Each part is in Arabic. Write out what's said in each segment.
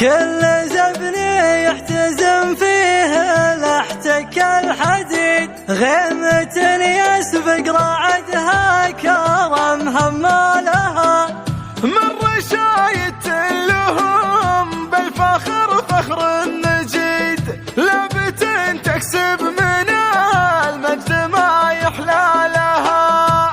كل زبني يحتزم فيه لاحتك الحديد، غيمة يسبق رعدها كرم همالها، مر شايت لهم بالفخر فخر النجيد، لابت تكسب من المجد ما يحلى لها.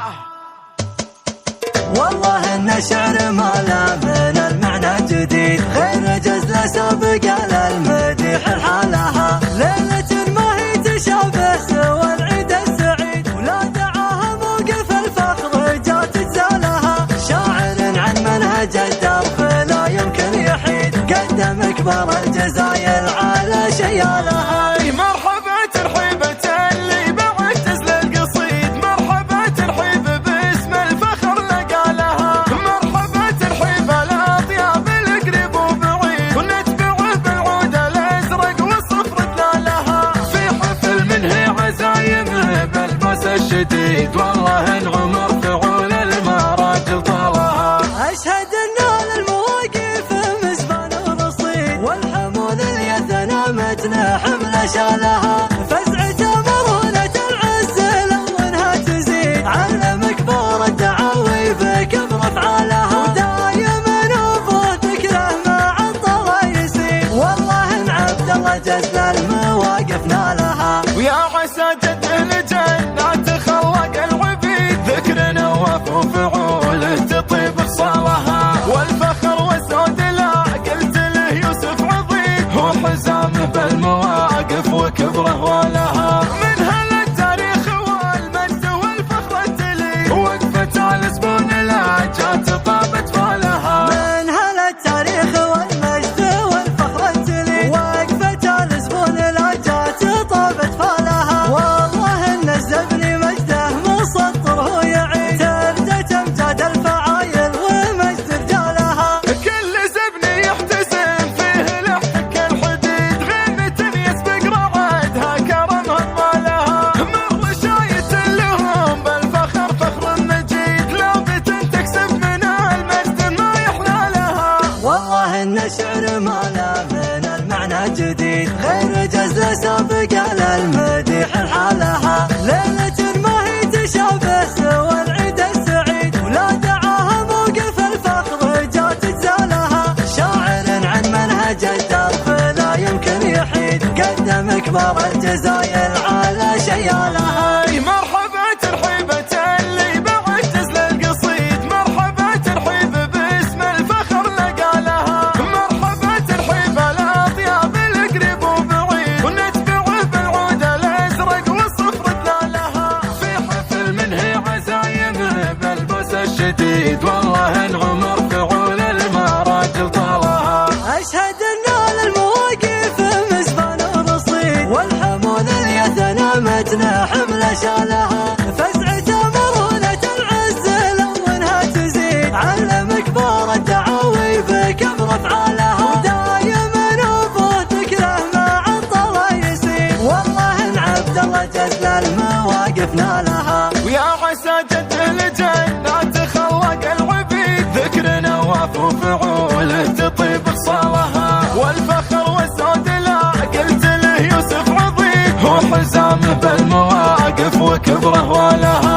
والله ان شعر ما لا من المعنى جديد، غير جزل سابق للمديح حالها، ليلة ما هي تشابه سوى العيد السعيد، ولا دعاها موقف الفخر جات تزالها، شاعر عن منهج الدرب لا يمكن يحيد، قدم اكبر الجزاير على شيالها. مرحبا ترحيبة اللي بعد تزل القصيد، مرحبا ترحيب باسم الفخر لقالها، مرحبا ترحيب الاطياب القريب وبعيد، ونتبعه بالعود الازرق والصفر دلالها، في حفل منه عزايم بالبوس الشديد، والله العمر فعول المراجل طالها. اشهد ان للمواقف مزبان ورصيد، والحمول اليثنى متن حمل شالها، فزعة مرونة العز لونها تزيد، علم كبار الدعاوي بكبر افعالها، ودايما نبوه ذكره ما عطل يسيد، والله ان عبد الله جزل المواقف نالها. ويا عسى جد الجنات خلق العبيد، ذكر نواف وفعول تطيب خصالها، والفخر والسود لا قلت له يوسف عضيد، هو حزامه بالمواقف وكبره ولها، من هل التاريخ والمجد والفخر التلي، وقفة الزبون لا جات طابت فالها، من هل التاريخ والمجد والفخر التلي، وقفة الزبون لا جات طابت فالها، والله ان الزبن مجده مسطر هو يعيد، تردت امجاد الفعايل ومجد رجالها، كل زبن يحتزم فيه لحتك الحديد، غيمة يسبق رعدها كرم همالها، مر شايت لهم بالفخر فخر النجيد، لابت تكسب من المجد ما يحلى لها. والله ان الشعر ما لا من المعنى جديد، غير جزل سابق للمديح حالها، ليلة ما هي تشابه سوى العيد السعيد، ولا دعاها موقف الفخر جات تزالها، شاعر عن منهج الدرب لا يمكن يحيد، قدم كبار الجزاير على شيالها. مرحبا ترحيبة اللي بعد تزل القصيد، مرحبا ترحيب باسم الفخر لقالها، مرحبا ترحيب الاطياب القريب وبعيد، ونتبعه بالعود الازرق والصفر دلالها، في حفل منه عزايم بالبوس الشديد، والله العمر فعول المراجل طالها. اشهد ان للمواقف مزبان ورصيد، والحمول اليثنى متن حمل شالها، فزعة مرونة العز لونها تزيد، علم كبار الدعاوي بكبر افعالها، ودايما نبوه ذكره ما عطل يسيد، والله ان عبد الله جزل المواقف نالها. ويا عسى جد الجنات خلق العبيد، ذكر نواف وفعول تطيب خصالها، والفخر والسود لا قلت له يوسف عضيد، هو حزامه بالمواقف وكبره ولها.